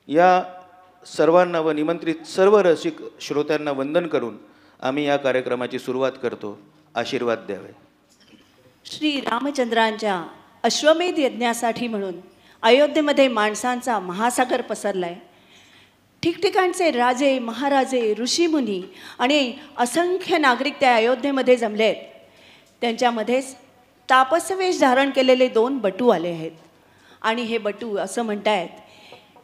या सर्वांना व निमंत्रित सर्व रसिक श्रोत्यांना वंदन करून आम्ही या कार्यक्रमाची सुरुवात करतो. आशीर्वाद द्यावे. श्री रामचंद्रांच्या अश्वमेध यज्ञासाठी म्हणून अयोध्येमध्ये माणसांचा महासागर पसरलाय. ठिकठिकाणचे राजे, महाराजे, ऋषीमुनी आणि असंख्य नागरिक त्या अयोध्येमध्ये जमले आहेत. त्यांच्यामध्येच तापसवेश धारण केलेले 2 बटू आले आहेत. आणि हे बटू असं म्हणतायत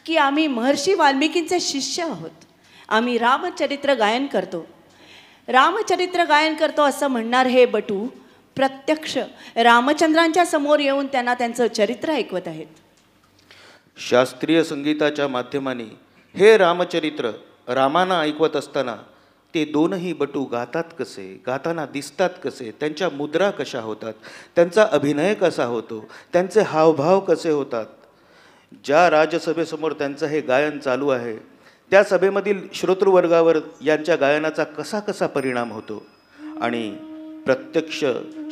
की आम्ही महर्षी वाल्मिकींचे शिष्य आहोत. आम्ही रामचरित्र गायन करतो. रामचरित्र गायन करतो असं म्हणणार हे बटू प्रत्यक्ष रामचंद्रांच्या समोर येऊन त्यांना त्यांचं चरित्र ऐकवत आहेत. शास्त्रीय संगीताच्या माध्यमाने हे रामचरित्र रामाना ऐकवत असताना ते 2ही बटू गातात कसे, गाताना दिसतात कसे, त्यांच्या मुद्रा कशा होतात, त्यांचा अभिनय कसा होतो, त्यांचे हावभाव कसे होतात. ज्या राजसभेसमोर त्यांचं हे गायन चालू आहे त्या सभेमधील श्रोतृवर्गावर यांच्या गायनाचा कसा कसा परिणाम होतो. आणि प्रत्यक्ष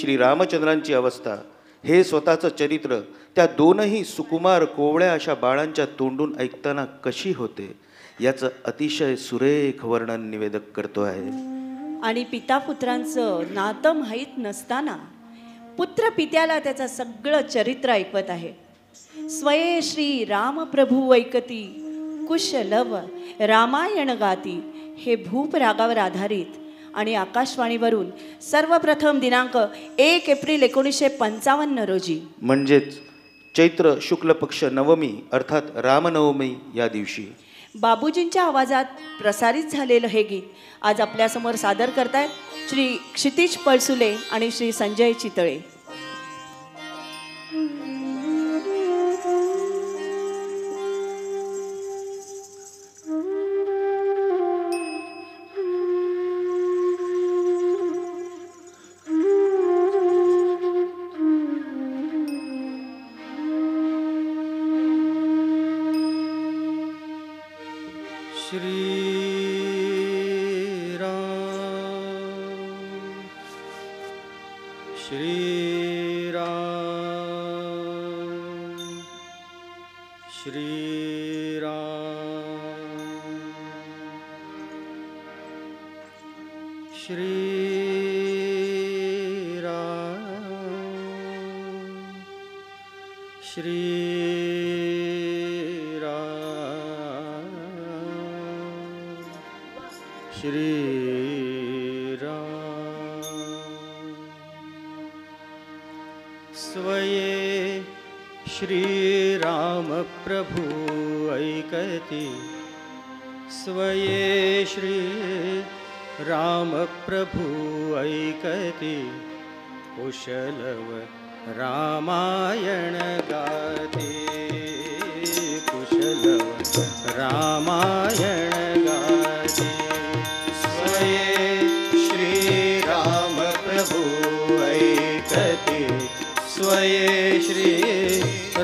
श्री रामचंद्रांची अवस्था, हे स्वतःचं चरित्र त्या 2ही सुकुमार कोवळ्या अशा बाळांच्या तोंडून ऐकताना कशी होते याचं अतिशय सुरेख वर्णन निवेदक करतो आहे. आणि पिता पुत्रांचं नातं माहीत नसताना पुत्र पित्याला त्याचं सगळं चरित्र ऐकवत आहे. स्वये श्री राम प्रभू ऐकती कुशलव रामायण गाती हे भूप रागावर आधारित आणि आकाशवाणीवरून सर्वप्रथम दिनांक 1 एप्रिल 1955 रोजी म्हणजेच चैत्र शुक्ल पक्ष नवमी अर्थात रामनवमी या दिवशी बाबूजींच्या आवाजात प्रसारित झालेलं हे गीत आज आपल्यासमोर सादर करतायत श्री क्षितिज पळसुले आणि श्री संजय चितळे. स्वये श्री राम प्रभु ऐकती स्वये श्री राम प्रभु ऐकती कुशलव रामायण गाते कुशलव रामायण गाते स्वये श्री राम प्रभु ऐकती स्वये श्री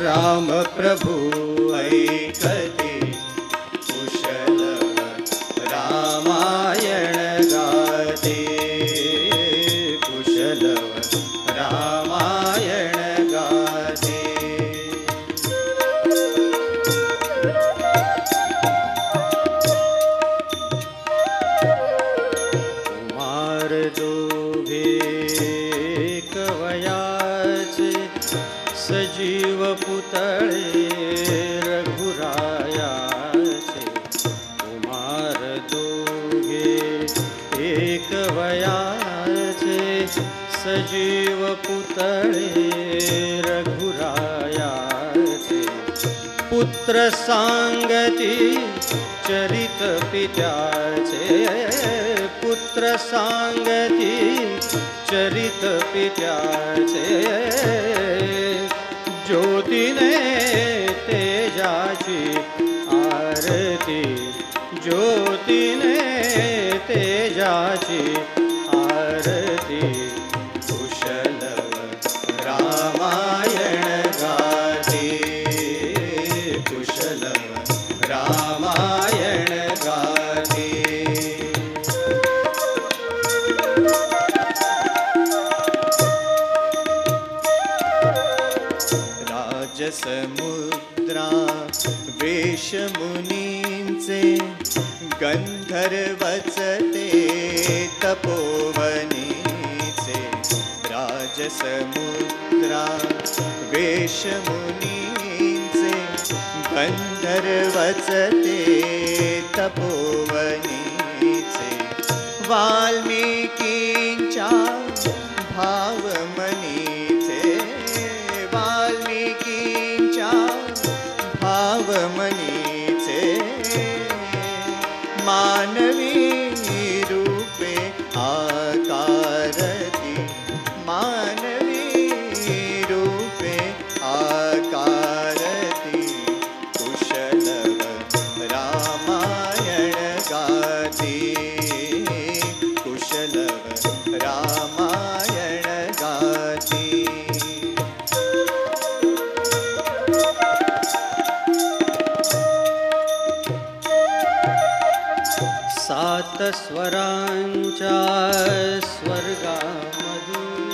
राम प्रभु ऐकती कुशलव रामायण गाते कुशलव रामायण गाते. कुमार दोघे कवयाचे सजीव पुतळे रघुरायाचे. कुमार दोघे एक वयाचे सजीव पुतळे रघुरायाचे. पुत्र सांगती चरित पित्याचे पुत्र सांगती चरित पित्याचे. ज्योतीने तेजाची आरती ज्योतीने तेजाची आरती कुशलव रामायण गाते कुशलव रामायण गाते. राजसमुद्र वेशमुद्रा वेशमुनींचे गंधर्वचते तपोवनीचे राजसमुद्रा वेशमुनींचे गंधर्वचते तपोवनीचे वाल्मिकींच्या भावमनीचे वाल्मिकींच्या भावमनीचे मानवी रूपे आकारती मानवी रूपे आकारती कुशलव रामायण गाती कुशलव रामायण गाती सात स्वरांच्या स्वर्गामधून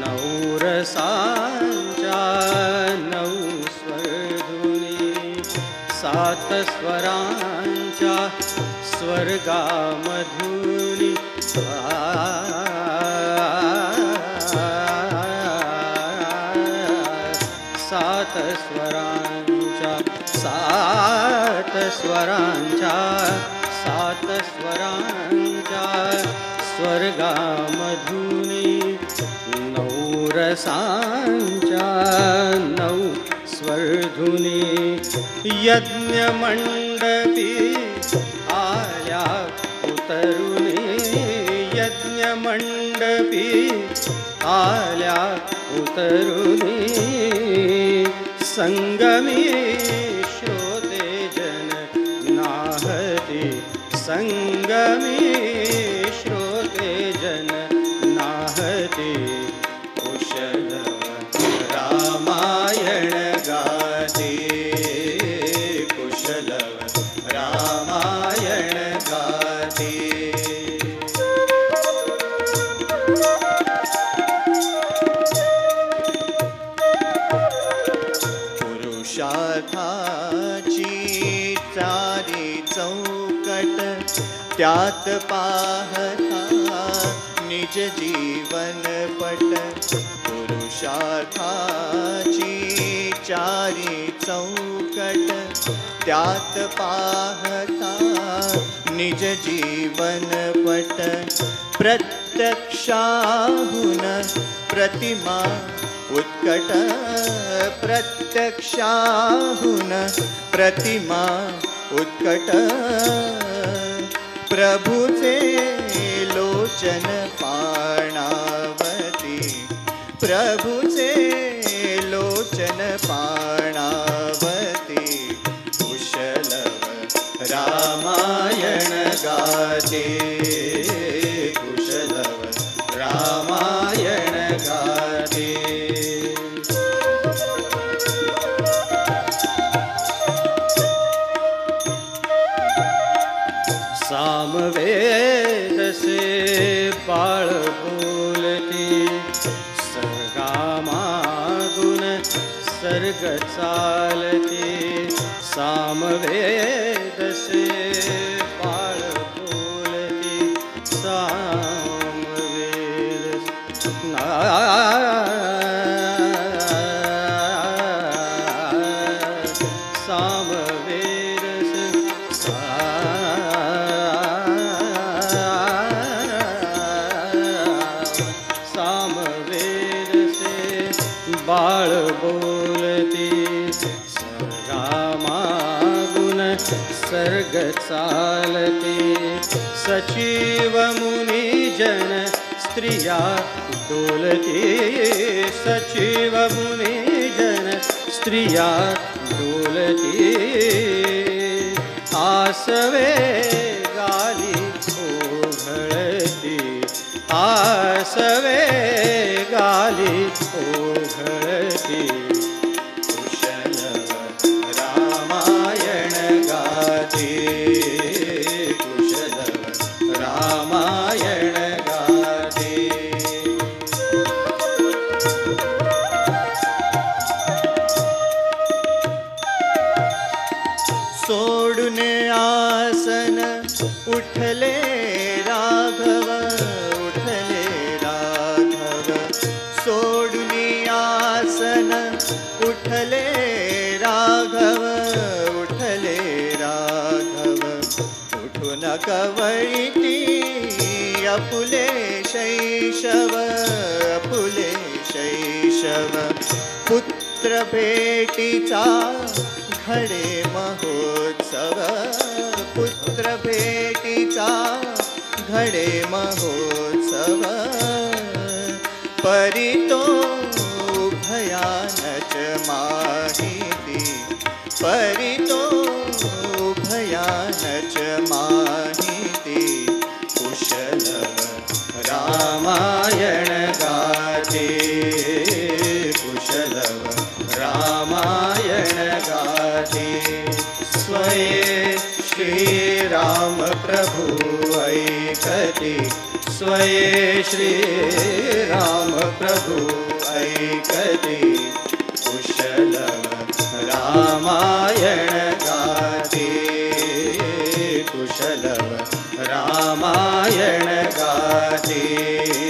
नऊ रसांच्या नऊ स्वरधुनी सात स्वरांच्या स्वर्गामधून सात स्वरांच्या सात स्वरांच्या सात स्वरांच्या स्वर्गामधुनी नऊ रसांच्या नऊ स्वरधुनी यज्ञमंडपी आल्या उतरुनी यज्ञमंडपी आल्या उतरुनी संगमी श्रोते जन नाहती संगमी श्रोते जन नाहती कुशलव रामायण गाते कुशलव रामायण गाते पुरुषार्थाची चारी चौकट त्यात पाहता निज जीवन पट पुरुषार्थाची चारी चौकट त्यात पाहता निज जीवन पट प्रत्यक्षाहुन प्रतिमा उत्कट प्रत्यक्षाहुन प्रतिमा उत्कट प्रभुचे लोचन पाणावती प्रभुचे लोचन पाणावती कुशलव रामायण गाते कुशलव रामायण गाते सामवेद से बाळ बोलती सर्गामागुण सर्ग चालती सामवेद से बाळ बोलती सामवेद सामवेद से सामवेद से बाळ बोलती सर्गामागुण सर्ग चालती सचिव मुनिजन स्त्रिया डोलती सचिव मुनिजन स्त्रिया डोलती आसवे गाली ओघळती आसवे गाली ओघळती कुशलव रामायण गाते कुशलव रामायण गाते सोडून आसन उठले राघव, उठले राघव, सोडून आसन उठले राघव, उठले राघव, उठून कवळीती अपुले शैशव, अपुले शैशव, पुत्र भेटीचा घडे महोत्सव, पुत्र भेटीचा घडे महोत्सव, परितो भयानच माहिती, परितो भयानच माहिती, कुशलव रामायण गाते, कुशलव रामायण गाते, स्वये श्री राम प्रभु ऐकती, स्वये श्री राम प्रभु ऐकती, कुशलव रामायण गाते, कुशलव रामायण गाते.